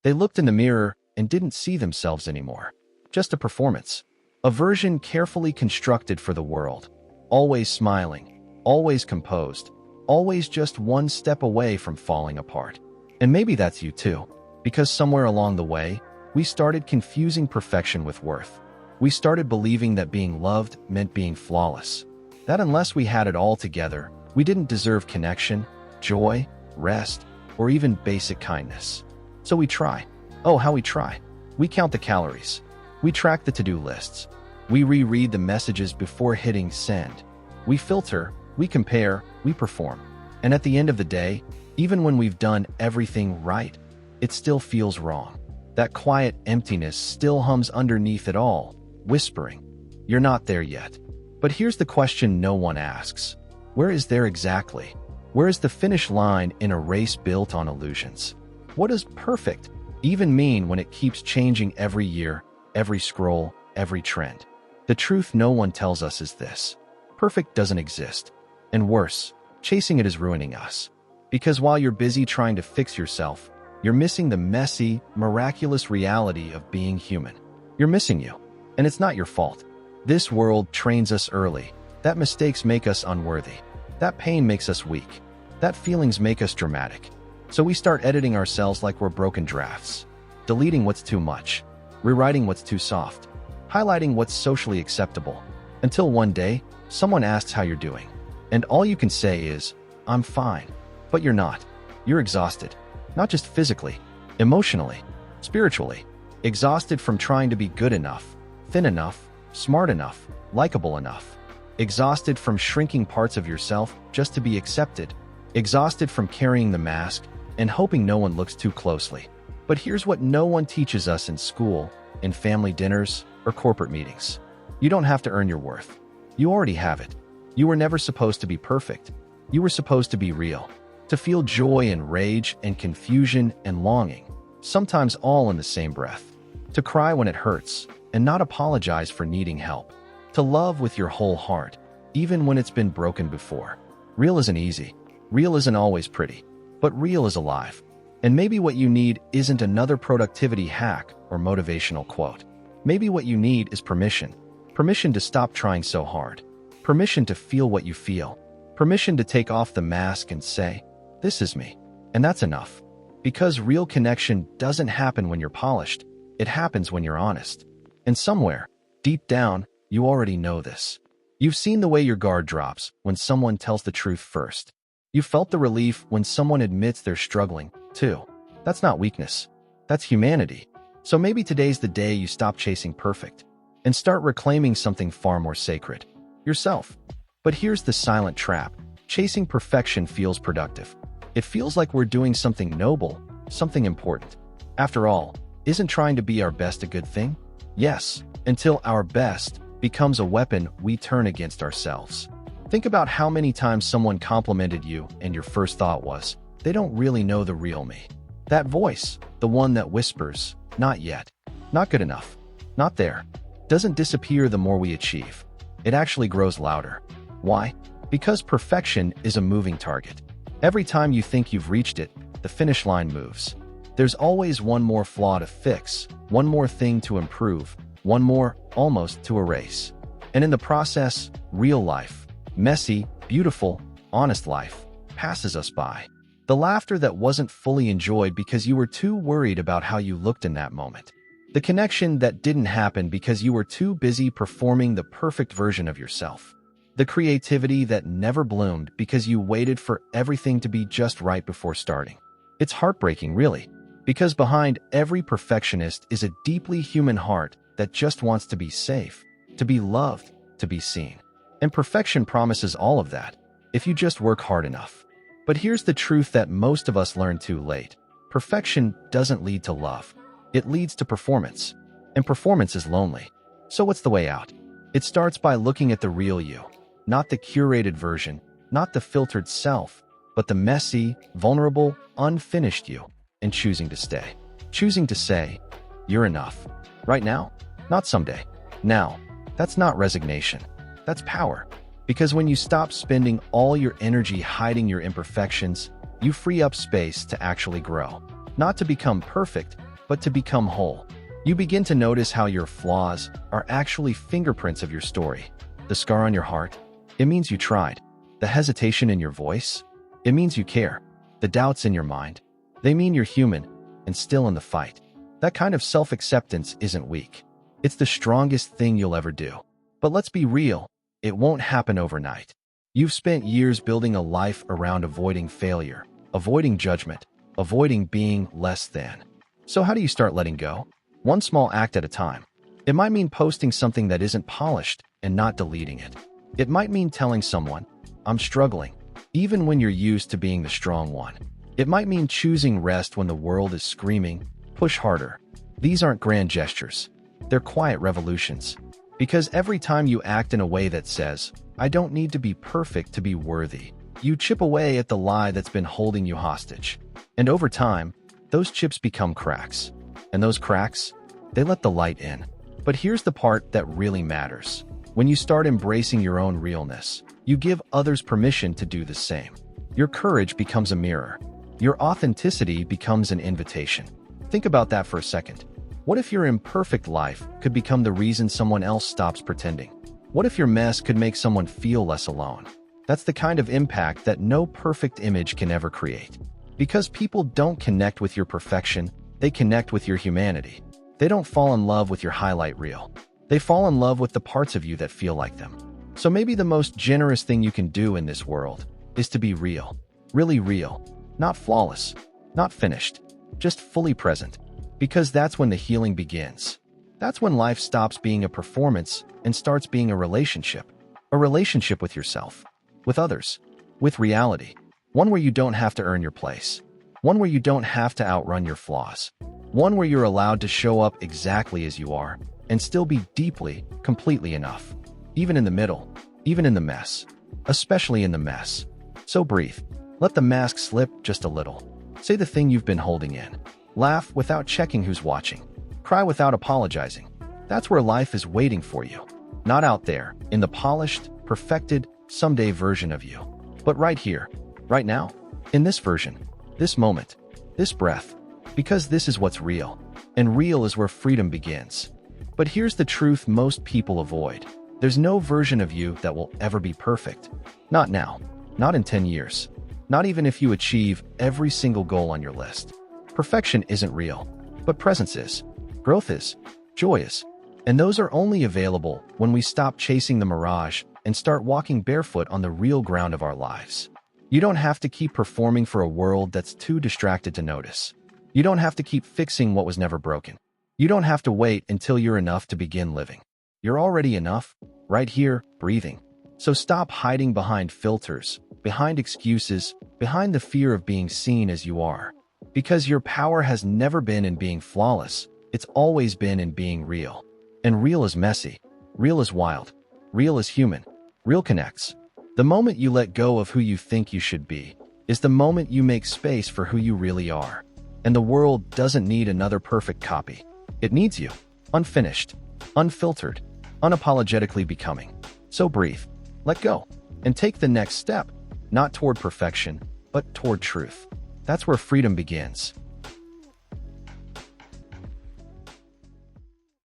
They looked in the mirror and didn't see themselves anymore. Just a performance. A version carefully constructed for the world. Always smiling, always composed, always just one step away from falling apart. And maybe that's you too, because somewhere along the way, we started confusing perfection with worth. We started believing that being loved meant being flawless. That unless we had it all together, we didn't deserve connection, joy, rest, or even basic kindness. So we try. Oh, how we try. We count the calories. We track the to-do lists. We reread the messages before hitting send. We filter, we compare, we perform. And at the end of the day, even when we've done everything right, it still feels wrong. That quiet emptiness still hums underneath it all, whispering, "You're not there yet." But here's the question no one asks. Where is there exactly? Where is the finish line in a race built on illusions? What does perfect even mean when it keeps changing every year, every scroll, every trend? The truth no one tells us is this: perfect doesn't exist. And worse, chasing it is ruining us. Because while you're busy trying to fix yourself, you're missing the messy, miraculous reality of being human. You're missing you. And it's not your fault. This world trains us early that mistakes make us unworthy. That pain makes us weak. That feelings make us dramatic. So we start editing ourselves like we're broken drafts, deleting what's too much, rewriting what's too soft, highlighting what's socially acceptable, until one day, someone asks how you're doing. And all you can say is, "I'm fine." But you're not. You're exhausted. Not just physically, emotionally, spiritually. Exhausted from trying to be good enough, thin enough, smart enough, likable enough. Exhausted from shrinking parts of yourself just to be accepted. Exhausted from carrying the mask and hoping no one looks too closely. But here's what no one teaches us in school, in family dinners, or corporate meetings. You don't have to earn your worth. You already have it. You were never supposed to be perfect. You were supposed to be real. To feel joy and rage and confusion and longing, sometimes all in the same breath. To cry when it hurts and not apologize for needing help. To love with your whole heart, even when it's been broken before. Real isn't easy. Real isn't always pretty. But real is alive. And maybe what you need isn't another productivity hack or motivational quote. Maybe what you need is permission. Permission to stop trying so hard. Permission to feel what you feel. Permission to take off the mask and say, "This is me." And that's enough. Because real connection doesn't happen when you're polished. It happens when you're honest. And somewhere, deep down, you already know this. You've seen the way your guard drops when someone tells the truth first. You felt the relief when someone admits they're struggling, too. That's not weakness. That's humanity. So maybe today's the day you stop chasing perfect and start reclaiming something far more sacred. Yourself. But here's the silent trap. Chasing perfection feels productive. It feels like we're doing something noble, something important. After all, isn't trying to be our best a good thing? Yes, until our best becomes a weapon we turn against ourselves. Think about how many times someone complimented you and your first thought was, "They don't really know the real me." That voice, the one that whispers, "Not yet, not good enough, not there," doesn't disappear the more we achieve. It actually grows louder. Why? Because perfection is a moving target. Every time you think you've reached it, the finish line moves. There's always one more flaw to fix, one more thing to improve, one more almost to erase. And in the process, real life, messy, beautiful, honest life, passes us by. The laughter that wasn't fully enjoyed because you were too worried about how you looked in that moment. The connection that didn't happen because you were too busy performing the perfect version of yourself. The creativity that never bloomed because you waited for everything to be just right before starting. It's heartbreaking, really, because behind every perfectionist is a deeply human heart that just wants to be safe, to be loved, to be seen. And perfection promises all of that, if you just work hard enough. But here's the truth that most of us learn too late. Perfection doesn't lead to love. It leads to performance. And performance is lonely. So what's the way out? It starts by looking at the real you. Not the curated version, not the filtered self, but the messy, vulnerable, unfinished you, and choosing to stay. Choosing to say, "You're enough." Right now, not someday. Now. That's not resignation. That's power. Because when you stop spending all your energy hiding your imperfections, you free up space to actually grow. Not to become perfect, but to become whole. You begin to notice how your flaws are actually fingerprints of your story. The scar on your heart, it means you tried. The hesitation in your voice, it means you care. The doubts in your mind, they mean you're human and still in the fight. That kind of self-acceptance isn't weak. It's the strongest thing you'll ever do. But let's be real, it won't happen overnight. You've spent years building a life around avoiding failure, avoiding judgment, avoiding being less than. So how do you start letting go? One small act at a time. It might mean posting something that isn't polished and not deleting it. It might mean telling someone, I'm struggling, even when you're used to being the strong one. It might mean choosing rest when the world is screaming, push harder. These aren't grand gestures. They're quiet revolutions. Because every time you act in a way that says, I don't need to be perfect to be worthy, you chip away at the lie that's been holding you hostage. And over time, those chips become cracks. And those cracks, they let the light in. But here's the part that really matters. When you start embracing your own realness, you give others permission to do the same. Your courage becomes a mirror. Your authenticity becomes an invitation. Think about that for a second. What if your imperfect life could become the reason someone else stops pretending? What if your mess could make someone feel less alone? That's the kind of impact that no perfect image can ever create. Because people don't connect with your perfection, they connect with your humanity. They don't fall in love with your highlight reel. They fall in love with the parts of you that feel like them. So maybe the most generous thing you can do in this world is to be real. Really real. Not flawless. Not finished. Just fully present. Because that's when the healing begins. That's when life stops being a performance and starts being a relationship. A relationship with yourself. With others. With reality. One where you don't have to earn your place. One where you don't have to outrun your flaws. One where you're allowed to show up exactly as you are and still be deeply, completely enough. Even in the middle. Even in the mess. Especially in the mess. So breathe. Let the mask slip just a little. Say the thing you've been holding in. Laugh without checking who's watching. Cry without apologizing. That's where life is waiting for you. Not out there, in the polished, perfected, someday version of you. But right here, right now, in this version, this moment, this breath. Because this is what's real. And real is where freedom begins. But here's the truth most people avoid. There's no version of you that will ever be perfect. Not now. Not in 10 years. Not even if you achieve every single goal on your list. Perfection isn't real, but presence is. Growth is. Joy is. And those are only available when we stop chasing the mirage and start walking barefoot on the real ground of our lives. You don't have to keep performing for a world that's too distracted to notice. You don't have to keep fixing what was never broken. You don't have to wait until you're enough to begin living. You're already enough, right here, breathing. So stop hiding behind filters, behind excuses, behind the fear of being seen as you are. Because your power has never been in being flawless, it's always been in being real. And real is messy. Real is wild. Real is human. Real connects. The moment you let go of who you think you should be is the moment you make space for who you really are. And the world doesn't need another perfect copy. It needs you. Unfinished. Unfiltered. Unapologetically becoming. So breathe. Let go. And take the next step. Not toward perfection, but toward truth. That's where freedom begins.